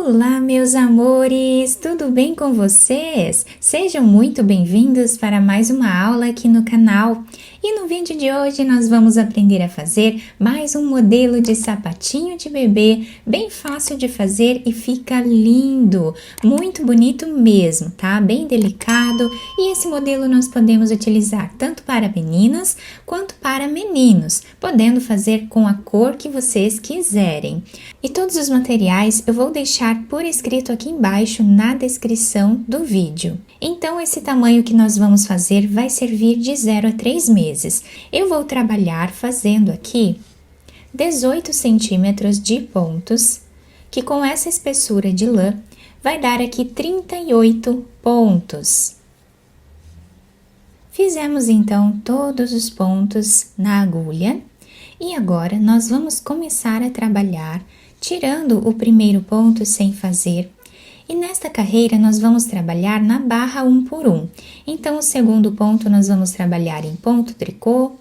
Olá, meus amores! Tudo bem com vocês? Sejam muito bem-vindos para mais uma aula aqui no canal. E no vídeo de hoje nós vamos aprender a fazer mais um modelo de sapatinho de bebê, bem fácil de fazer e fica lindo, muito bonito mesmo, tá? Bem delicado, e esse modelo nós podemos utilizar tanto para meninas quanto para meninos, podendo fazer com a cor que vocês quiserem. E todos os materiais eu vou deixar por escrito aqui embaixo na descrição do vídeo. Então esse tamanho que nós vamos fazer vai servir de 0 a 3 meses. Eu vou trabalhar fazendo aqui 18 centímetros de pontos, que com essa espessura de lã vai dar aqui 38 pontos. Fizemos então todos os pontos na agulha e agora nós vamos começar a trabalhar tirando o primeiro ponto sem fazer. E nesta carreira nós vamos trabalhar na barra 1 por 1. Então o segundo ponto nós vamos trabalhar em ponto tricô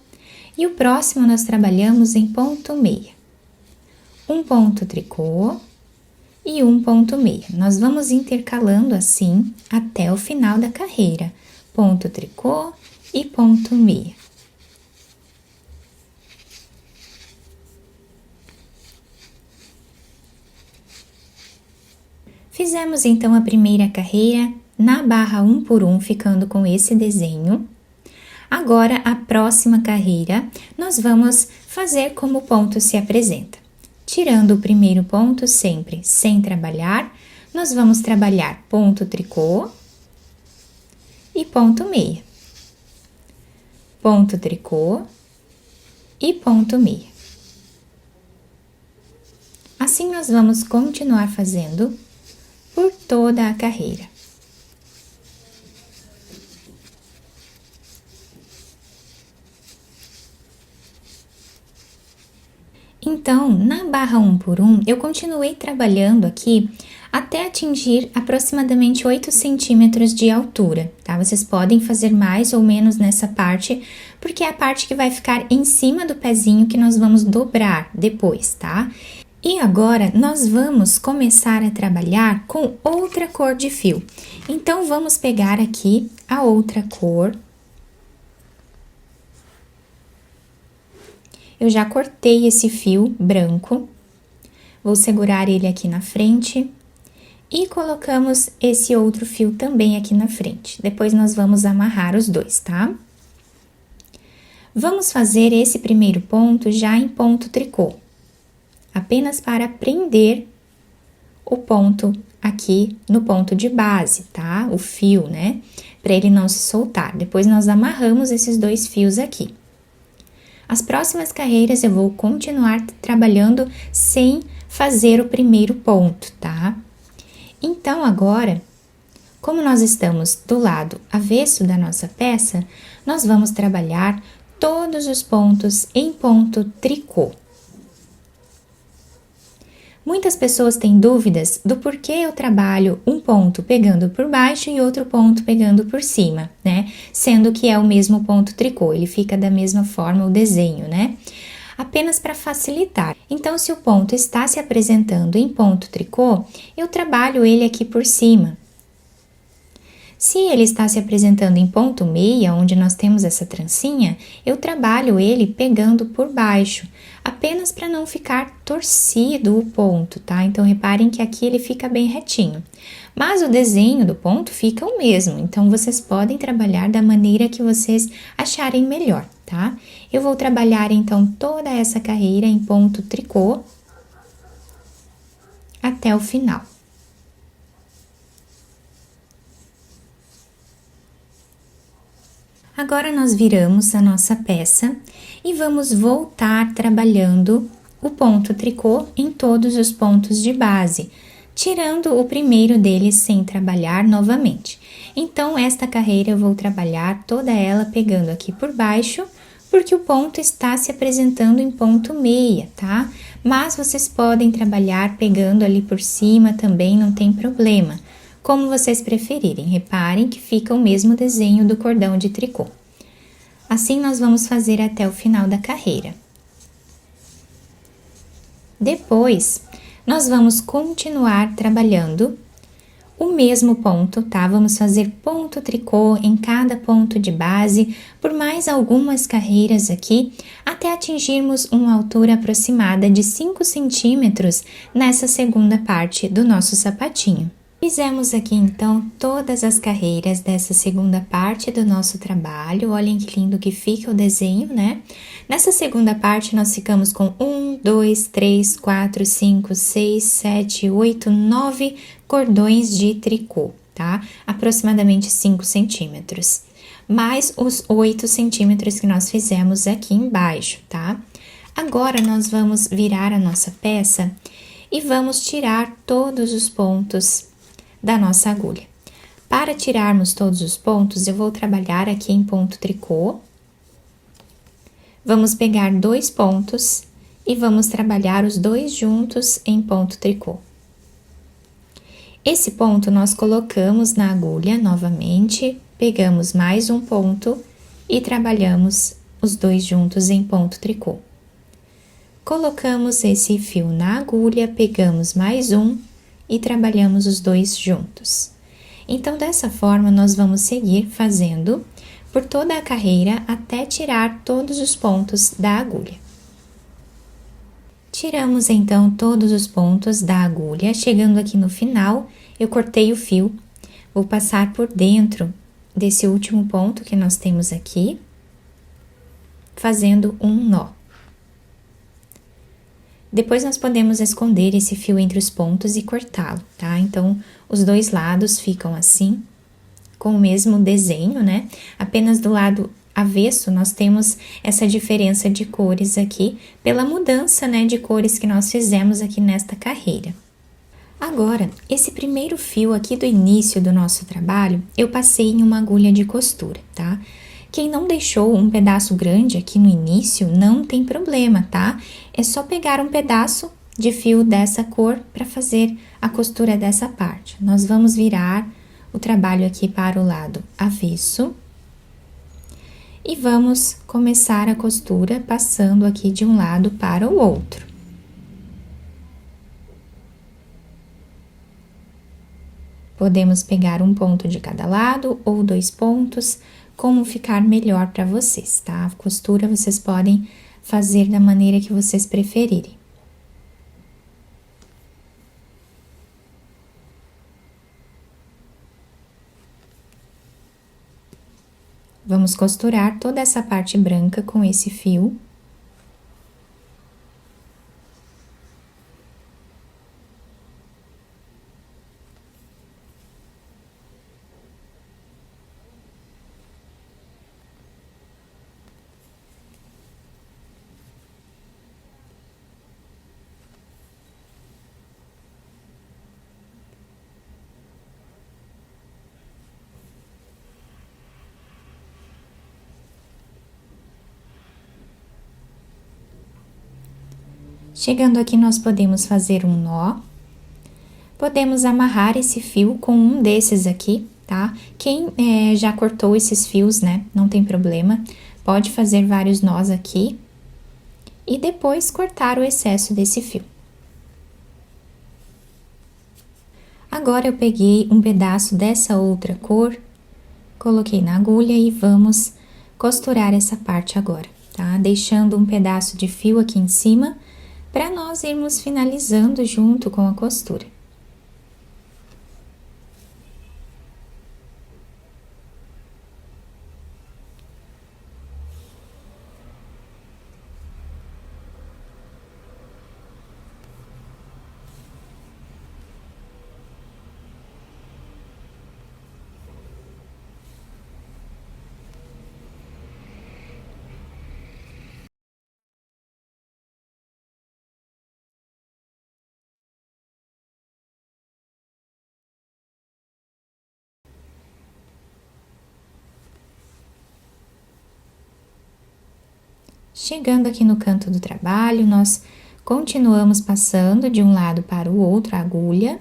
e o próximo nós trabalhamos em ponto meia. Um ponto tricô e um ponto meia. Nós vamos intercalando assim até o final da carreira. Ponto tricô e ponto meia. Fizemos então a primeira carreira na barra 1 por 1, ficando com esse desenho. Agora, a próxima carreira, nós vamos fazer como o ponto se apresenta. Tirando o primeiro ponto sempre sem trabalhar, nós vamos trabalhar ponto tricô e ponto meia. Ponto tricô e ponto meia. Assim, nós vamos continuar fazendo por toda a carreira. Então, na barra 1 por 1, eu continuei trabalhando aqui até atingir aproximadamente 8 centímetros de altura, tá? Vocês podem fazer mais ou menos nessa parte, porque é a parte que vai ficar em cima do pezinho que nós vamos dobrar depois, tá? E agora, nós vamos começar a trabalhar com outra cor de fio. Então, vamos pegar aqui a outra cor. Eu já cortei esse fio branco. Vou segurar ele aqui na frente. E colocamos esse outro fio também aqui na frente. Depois, nós vamos amarrar os dois, tá? Vamos fazer esse primeiro ponto já em ponto tricô. Apenas para prender o ponto aqui no ponto de base, tá? O fio, né? Para ele não se soltar. Depois, nós amarramos esses dois fios aqui. As próximas carreiras eu vou continuar trabalhando sem fazer o primeiro ponto, tá? Então, agora, como nós estamos do lado avesso da nossa peça, nós vamos trabalhar todos os pontos em ponto tricô. Muitas pessoas têm dúvidas do porquê eu trabalho um ponto pegando por baixo e outro ponto pegando por cima, né? Sendo que é o mesmo ponto tricô, ele fica da mesma forma o desenho, né? Apenas para facilitar. Então, se o ponto está se apresentando em ponto tricô, eu trabalho ele aqui por cima. Se ele está se apresentando em ponto meia, onde nós temos essa trancinha, eu trabalho ele pegando por baixo, apenas para não ficar torcido o ponto, tá? Então, reparem que aqui ele fica bem retinho. Mas o desenho do ponto fica o mesmo, então vocês podem trabalhar da maneira que vocês acharem melhor, tá? Eu vou trabalhar, então, toda essa carreira em ponto tricô até o final. Agora, nós viramos a nossa peça e vamos voltar trabalhando o ponto tricô em todos os pontos de base, tirando o primeiro deles sem trabalhar novamente. Então, esta carreira eu vou trabalhar toda ela pegando aqui por baixo, porque o ponto está se apresentando em ponto meia, tá? Mas vocês podem trabalhar pegando ali por cima também, não tem problema. Como vocês preferirem, reparem que fica o mesmo desenho do cordão de tricô. Assim, nós vamos fazer até o final da carreira. Depois, nós vamos continuar trabalhando o mesmo ponto, tá? Vamos fazer ponto tricô em cada ponto de base por mais algumas carreiras aqui, até atingirmos uma altura aproximada de 5 centímetros nessa segunda parte do nosso sapatinho. Fizemos aqui então todas as carreiras dessa segunda parte do nosso trabalho. Olhem que lindo que fica o desenho, né? Nessa segunda parte nós ficamos com 1, 2, 3, 4, 5, 6, 7, 8, 9 cordões de tricô, tá? Aproximadamente 5 centímetros, mais os 8 centímetros que nós fizemos aqui embaixo, tá? Agora nós vamos virar a nossa peça e vamos tirar todos os pontos da nossa agulha. Para tirarmos todos os pontos, eu vou trabalhar aqui em ponto tricô. Vamos pegar 2 pontos e vamos trabalhar os 2 juntos em ponto tricô. Esse ponto nós colocamos na agulha novamente, pegamos mais um ponto e trabalhamos os 2 juntos em ponto tricô. Colocamos esse fio na agulha, pegamos mais um e trabalhamos os 2 juntos. Então, dessa forma, nós vamos seguir fazendo por toda a carreira até tirar todos os pontos da agulha. Tiramos, então, todos os pontos da agulha. Chegando aqui no final, eu cortei o fio. Vou passar por dentro desse último ponto que nós temos aqui, fazendo um nó. Depois, nós podemos esconder esse fio entre os pontos e cortá-lo, tá? Então, os 2 lados ficam assim, com o mesmo desenho, né? Apenas do lado avesso, nós temos essa diferença de cores aqui, pela mudança, né, de cores que nós fizemos aqui nesta carreira. Agora, esse primeiro fio aqui do início do nosso trabalho, eu passei em uma agulha de costura, tá? Quem não deixou um pedaço grande aqui no início, não tem problema, tá? É só pegar um pedaço de fio dessa cor para fazer a costura dessa parte. Nós vamos virar o trabalho aqui para o lado avesso e vamos começar a costura passando aqui de um lado para o outro. Podemos pegar um ponto de cada lado ou 2 pontos, como ficar melhor para vocês, tá? A costura vocês podem fazer da maneira que vocês preferirem. Vamos costurar toda essa parte branca com esse fio. Chegando aqui, nós podemos fazer um nó. Podemos amarrar esse fio com um desses aqui, tá? Quem já cortou esses fios, né, não tem problema, pode fazer vários nós aqui e depois cortar o excesso desse fio. Agora, eu peguei um pedaço dessa outra cor, coloquei na agulha e vamos costurar essa parte agora, tá? Deixando um pedaço de fio aqui em cima, para nós irmos finalizando junto com a costura. Chegando aqui no canto do trabalho, nós continuamos passando de um lado para o outro a agulha.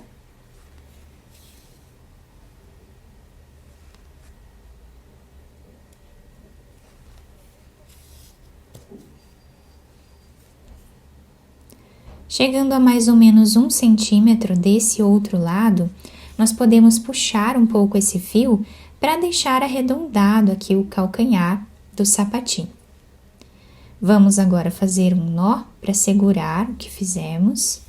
Chegando a mais ou menos 1 centímetro desse outro lado, nós podemos puxar um pouco esse fio para deixar arredondado aqui o calcanhar do sapatinho. Vamos agora fazer um nó para segurar o que fizemos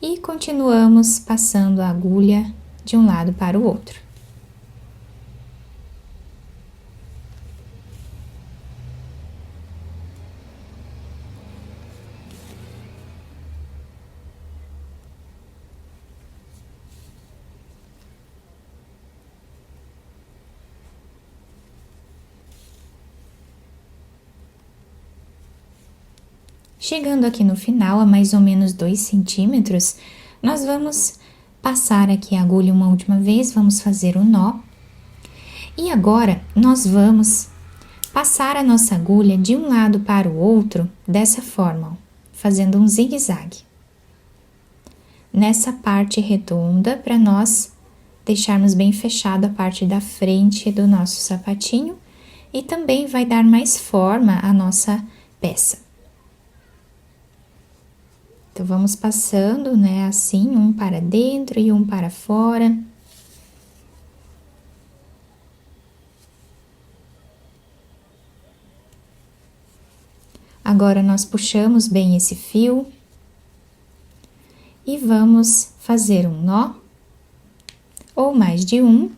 e continuamos passando a agulha de um lado para o outro. Chegando aqui no final, a mais ou menos 2 centímetros, nós vamos passar aqui a agulha uma última vez, vamos fazer um nó. E agora, nós vamos passar a nossa agulha de um lado para o outro, dessa forma, ó, fazendo um zigue-zague. Nessa parte redonda, para nós deixarmos bem fechado a parte da frente do nosso sapatinho e também vai dar mais forma à nossa peça. Então, vamos passando, né, assim, um para dentro e um para fora. Agora, nós puxamos bem esse fio e vamos fazer um nó, ou mais de um,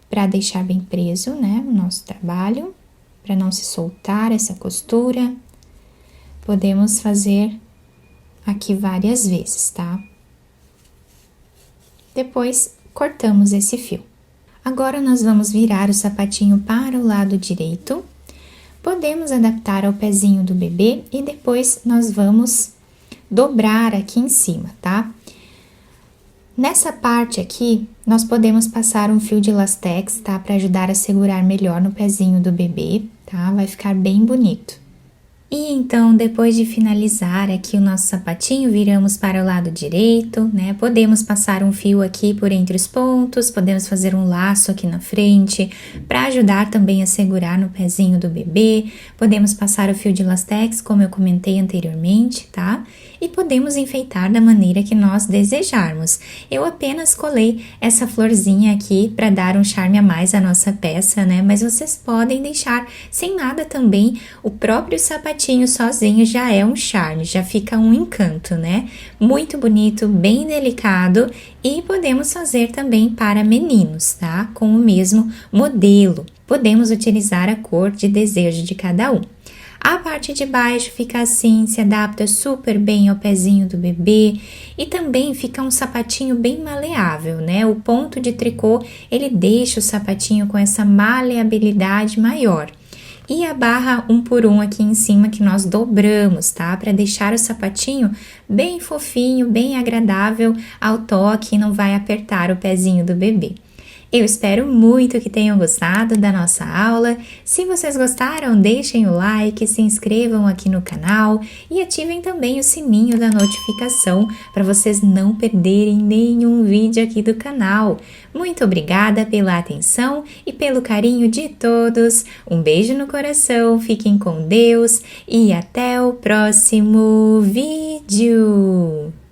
para deixar bem preso, né, o nosso trabalho, para não se soltar essa costura. Podemos fazer aqui várias vezes, tá? Depois, cortamos esse fio. Agora, nós vamos virar o sapatinho para o lado direito. Podemos adaptar ao pezinho do bebê e depois nós vamos dobrar aqui em cima, tá? Nessa parte aqui, nós podemos passar um fio de lastex, tá? Para ajudar a segurar melhor no pezinho do bebê, tá? Vai ficar bem bonito. E então, depois de finalizar aqui o nosso sapatinho, viramos para o lado direito, né? Podemos passar um fio aqui por entre os pontos, podemos fazer um laço aqui na frente, para ajudar também a segurar no pezinho do bebê. Podemos passar o fio de lastex, como eu comentei anteriormente, tá? E podemos enfeitar da maneira que nós desejarmos. Eu apenas colei essa florzinha aqui para dar um charme a mais à nossa peça, né? Mas vocês podem deixar sem nada também. O próprio sapatinho sozinho já é um charme, já fica um encanto, né? Muito bonito, bem delicado, e podemos fazer também para meninos, tá? Com o mesmo modelo. Podemos utilizar a cor de desejo de cada um. A parte de baixo fica assim, se adapta super bem ao pezinho do bebê e também fica um sapatinho bem maleável, né? O ponto de tricô, ele deixa o sapatinho com essa maleabilidade maior. E a barra 1 por 1 aqui em cima que nós dobramos, tá? Para deixar o sapatinho bem fofinho, bem agradável ao toque e não vai apertar o pezinho do bebê. Eu espero muito que tenham gostado da nossa aula. Se vocês gostaram, deixem o like, se inscrevam aqui no canal e ativem também o sininho da notificação para vocês não perderem nenhum vídeo aqui do canal. Muito obrigada pela atenção e pelo carinho de todos. Um beijo no coração, fiquem com Deus e até o próximo vídeo!